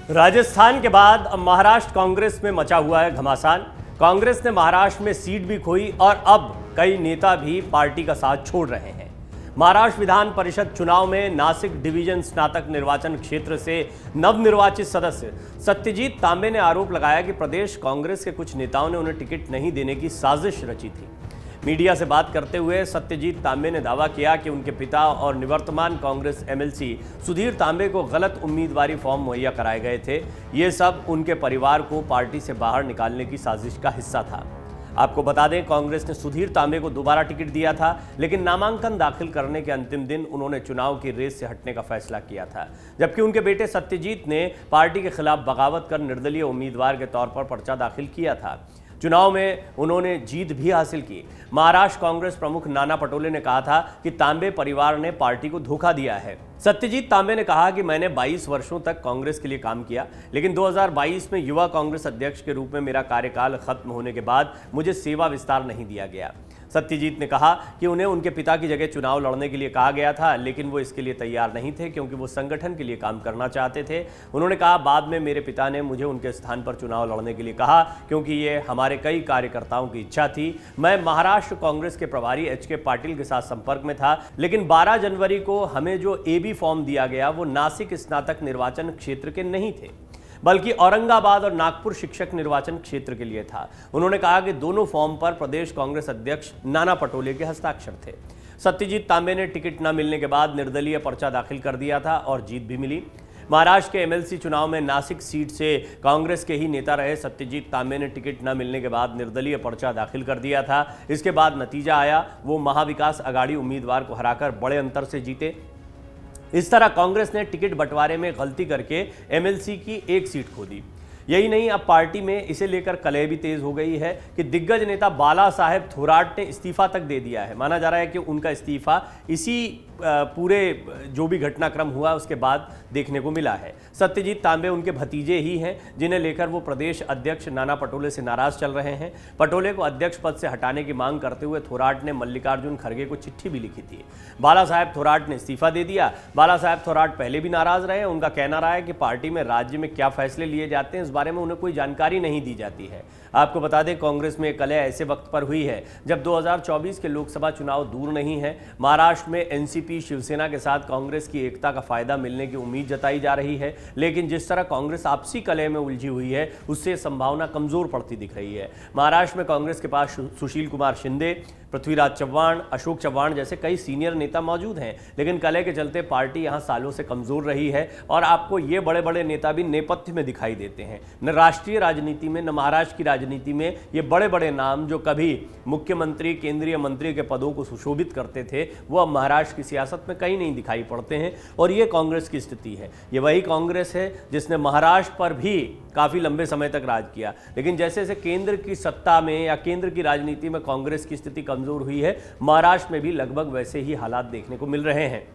राजस्थान के बाद अब महाराष्ट्र कांग्रेस में मचा हुआ है घमासान। कांग्रेस ने महाराष्ट्र में सीट भी खोई और अब कई नेता भी पार्टी का साथ छोड़ रहे हैं। महाराष्ट्र विधान परिषद चुनाव में नासिक डिवीजन स्नातक निर्वाचन क्षेत्र से नवनिर्वाचित सदस्य सत्यजीत तांबे ने आरोप लगाया कि प्रदेश कांग्रेस के कुछ नेताओं ने उन्हें टिकट नहीं देने की साजिश रची थी। मीडिया से बात करते हुए सत्यजीत तांबे ने दावा किया कि उनके पिता और निवर्तमान कांग्रेस एमएलसी सुधीर तांबे को गलत उम्मीदवारी फॉर्म मुहैया कराए गए थे। ये सब उनके परिवार को पार्टी से बाहर निकालने की साजिश का हिस्सा था। आपको बता दें, कांग्रेस ने सुधीर तांबे को दोबारा टिकट दिया था, लेकिन नामांकन दाखिल करने के अंतिम दिन उन्होंने चुनाव की रेस से हटने का फैसला किया था। जबकि उनके बेटे सत्यजीत ने पार्टी के खिलाफ बगावत कर निर्दलीय उम्मीदवार के तौर पर पर्चा दाखिल किया था। चुनाव में उन्होंने जीत भी हासिल की। महाराष्ट्र कांग्रेस प्रमुख नाना पटोले ने कहा था कि तांबे परिवार ने पार्टी को धोखा दिया है। सत्यजीत तांबे ने कहा कि मैंने 22 वर्षों तक कांग्रेस के लिए काम किया, लेकिन 2022 में युवा कांग्रेस अध्यक्ष के रूप में मेरा कार्यकाल खत्म होने के बाद मुझे सेवा विस्तार नहीं दिया गया। सत्यजीत ने कहा कि उन्हें उनके पिता की जगह चुनाव लड़ने के लिए कहा गया था, लेकिन वो इसके लिए तैयार नहीं थे क्योंकि वो संगठन के लिए काम करना चाहते थे। उन्होंने कहा, बाद में मेरे पिता ने मुझे उनके स्थान पर चुनाव लड़ने के लिए कहा क्योंकि ये हमारे कई कार्यकर्ताओं की इच्छा थी। मैं महाराष्ट्र कांग्रेस के प्रभारी एच.के. पाटिल के साथ संपर्क में था, लेकिन 12 जनवरी को हमें जो एबी फॉर्म दिया गया वो नासिक स्नातक निर्वाचन क्षेत्र के नहीं थे, बल्कि औरंगाबाद और नागपुर शिक्षक निर्वाचन क्षेत्र के लिए था। उन्होंने कहा कि दोनों फॉर्म पर प्रदेश कांग्रेस अध्यक्ष नाना पटोले के हस्ताक्षर थे। सत्यजीत तांबे ने टिकट न मिलने के बाद निर्दलीय पर्चा दाखिल कर दिया था और जीत भी मिली। महाराष्ट्र के एमएलसी चुनाव में नासिक सीट से कांग्रेस के ही नेता रहे सत्यजीत तांबे ने टिकट न मिलने के बाद निर्दलीय पर्चा दाखिल कर दिया था। इसके बाद नतीजा आया, वो महाविकास अघाड़ी उम्मीदवार को हराकर बड़े अंतर से जीते। इस तरह कांग्रेस ने टिकट बंटवारे में गलती करके एमएलसी की एक सीट खो दी। यही नहीं, अब पार्टी में इसे लेकर कलह भी तेज हो गई है कि दिग्गज नेता बाला साहेब थोराट ने इस्तीफा तक दे दिया है। माना जा रहा है कि उनका इस्तीफा इसी पूरे जो भी घटनाक्रम हुआ उसके बाद देखने को मिला है। सत्यजीत तांबे उनके भतीजे ही हैं, जिन्हें लेकर वो प्रदेश अध्यक्ष नाना पटोले से नाराज चल रहे हैं। पटोले को अध्यक्ष पद से हटाने की मांग करते हुए थोराट ने मल्लिकार्जुन खड़गे को चिट्ठी भी लिखी थी। बाला साहेब थोराट ने इस्तीफा दे दिया। बाला साहेब थोराट पहले भी नाराज रहे। उनका कहना रहा है कि पार्टी में राज्य में क्या फैसले लिए जाते हैं इस बारे में उन्हें कोई जानकारी नहीं दी जाती है। आपको बता दें, कांग्रेस में कलह ऐसे वक्त पर हुई है जब 2024 के लोकसभा चुनाव दूर नहीं है। महाराष्ट्र में एनसीपी शिवसेना के साथ कांग्रेस की एकता का फायदा मिलने की उम्मीद जताई जा रही है, लेकिन जिस तरह कांग्रेस आपसी कलह में उलझी हुई है उससे संभावना कमजोर पड़ती दिख रही है। महाराष्ट्र में कांग्रेस के पास सुशील कुमार शिंदे, पृथ्वीराज चव्हाण, अशोक चव्हाण जैसे कई सीनियर नेता मौजूद हैं, लेकिन कलह के चलते पार्टी यहां सालों से कमजोर रही है और आपको ये बड़े बड़े नेता भी नेपथ्य में दिखाई देते हैं। न राष्ट्रीय राजनीति में न महाराष्ट्र की राजनीति में ये बड़े बड़े नाम जो कभी मुख्यमंत्री, केंद्रीय मंत्री के पदों को सुशोभित करते थे, वो अब महाराष्ट्र की सियासत में कहीं नहीं दिखाई पड़ते हैं। और ये कांग्रेस की स्थिति है। ये वही कांग्रेस है जिसने महाराष्ट्र पर भी काफी लंबे समय तक राज किया, लेकिन जैसे जैसे केंद्र की सत्ता में या केंद्र की राजनीति में कांग्रेस की स्थिति कमजोर हुई है, महाराष्ट्र में भी लगभग वैसे ही हालात देखने को मिल रहे हैं।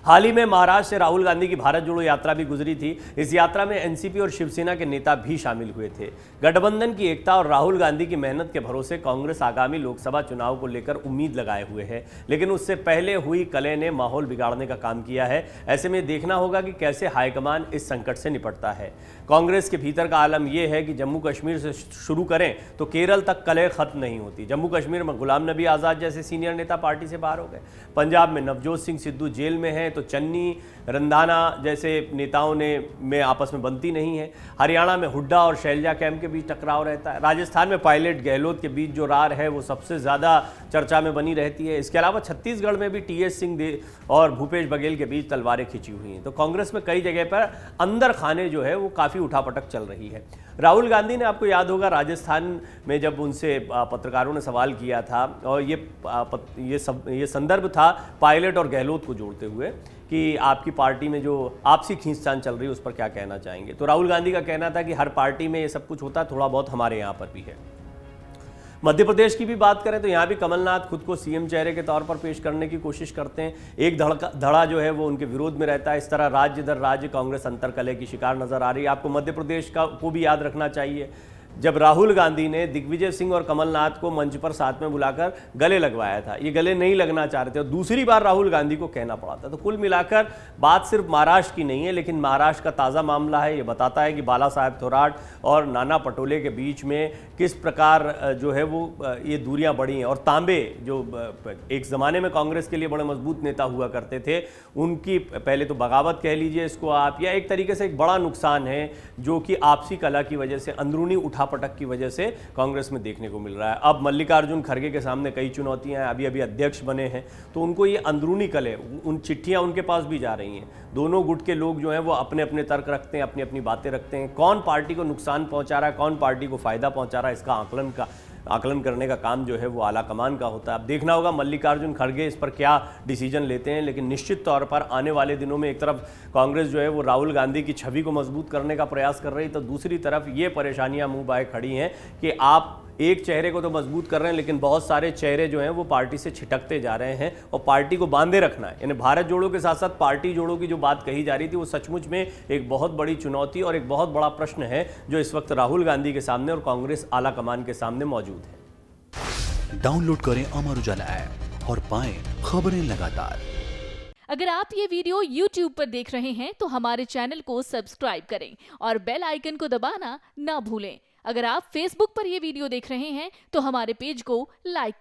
हाल ही में महाराष्ट्र से राहुल गांधी की भारत जोड़ो यात्रा भी गुजरी थी। इस यात्रा में एनसीपी और शिवसेना के नेता भी शामिल हुए थे। गठबंधन की एकता और राहुल गांधी की मेहनत के भरोसे कांग्रेस आगामी लोकसभा चुनाव को लेकर उम्मीद लगाए हुए है, लेकिन उससे पहले हुई कलह ने माहौल बिगाड़ने का काम किया है। ऐसे में देखना होगा कि कैसे हाईकमान इस संकट से निपटता है। कांग्रेस के भीतर का आलम यह है कि जम्मू कश्मीर से शुरू करें तो केरल तक कलह खत्म नहीं होती। जम्मू कश्मीर में गुलाम नबी आज़ाद जैसे सीनियर नेता पार्टी से बाहर हो गए। पंजाब में नवजोत सिंह सिद्धू जेल में हैं तो चन्नी रंधाना जैसे नेताओं में आपस में बनती नहीं है। हरियाणा में हुड्डा और शैलजा कैंप के बीच टकराव रहता है। राजस्थान में पायलट गहलोत के बीच जो रार है वो सबसे ज़्यादा चर्चा में बनी रहती है। इसके अलावा छत्तीसगढ़ में भी टीएस सिंह और भूपेश बघेल के बीच तलवारें खिंची हुई हैं। तो कांग्रेस में कई जगह पर अंदर खाने जो है वो काफ़ी उठापटक चल रही है। राहुल गांधी ने, आपको याद होगा, राजस्थान में जब उनसे पत्रकारों ने सवाल किया था और ये संदर्भ था पायलट और गहलोत को जोड़ते हुए कि आपकी पार्टी में जो आपसी खींचतान चल रही है उस पर क्या कहना चाहेंगे। तो राहुल गांधी का कहना था कि हर पार्टी में ये सब कुछ होता है, थोड़ा बहुत हमारे यहाँ पर भी है। मध्य प्रदेश की भी बात करें तो यहाँ भी कमलनाथ खुद को सीएम चेहरे के तौर पर पेश करने की कोशिश करते हैं। एक धड़ा जो है वो उनके विरोध में रहता है। इस तरह राज्य दर राज्य कांग्रेस अंतर्कलह की शिकार नजर आ रही है। आपको मध्य प्रदेश को भी याद रखना चाहिए। जब राहुल गांधी ने दिग्विजय सिंह और कमलनाथ को मंच पर साथ में बुलाकर गले लगवाया था। ये गले नहीं लगना चाह रहे थे और दूसरी बार राहुल गांधी को कहना पड़ा था। तो कुल मिलाकर बात सिर्फ महाराष्ट्र की नहीं है, लेकिन महाराष्ट्र का ताज़ा मामला है। ये बताता है कि बाला साहेब थोराट और नाना पटोले के बीच में किस प्रकार जो है वो ये दूरियां बढ़ी हैं। और तांबे जो एक ज़माने में कांग्रेस के लिए बड़े मजबूत नेता हुआ करते थे, उनकी पहले तो बगावत कह लीजिए इसको आप, या एक तरीके से एक बड़ा नुकसान है जो कि आपसी कला की वजह से, अंदरूनी उठापटक की वजह से कांग्रेस में देखने को मिल रहा है। अब मल्लिकार्जुन खड़गे के सामने कई चुनौतियां हैं, अभी अभी अध्यक्ष बने हैं, तो उनको ये अंदरूनी कले, उन चिट्ठियां उनके पास भी जा रही हैं। दोनों गुट के लोग जो हैं वो अपने अपने तर्क रखते हैं, अपनी अपनी बातें रखते हैं। कौन पार्टी को नुकसान पहुंचा रहा है, कौन पार्टी को फायदा पहुंचा रहा है, इसका आकलन करने का काम जो है वो आला कमान का होता है। अब देखना होगा मल्लिकार्जुन खड़गे इस पर क्या डिसीजन लेते हैं, लेकिन निश्चित तौर पर आने वाले दिनों में एक तरफ कांग्रेस जो है वो राहुल गांधी की छवि को मजबूत करने का प्रयास कर रही, तो दूसरी तरफ ये परेशानियां मुंह बाए खड़ी हैं कि आप एक चेहरे को तो मजबूत कर रहे हैं, लेकिन बहुत सारे चेहरे जो हैं वो पार्टी से छिटकते जा रहे हैं और पार्टी को बांधे रखना है। यानी भारत जोड़ो के साथ साथ पार्टी जोड़ो की जो बात कही जा रही थी, वो सचमुच में एक बहुत बड़ी चुनौती और एक बहुत बड़ा प्रश्न है जो इस वक्त राहुल गांधी के सामने और कांग्रेस आला कमान के सामने मौजूद है। डाउनलोड करें अमर उजाला ऐप और पाएं खबरें लगातार। अगर आप ये वीडियो YouTube पर देख रहे हैं तो हमारे चैनल को सब्सक्राइब करें और बेल आइकन को दबाना ना भूलें। अगर आप Facebook पर ये वीडियो देख रहे हैं तो हमारे पेज को लाइक करें।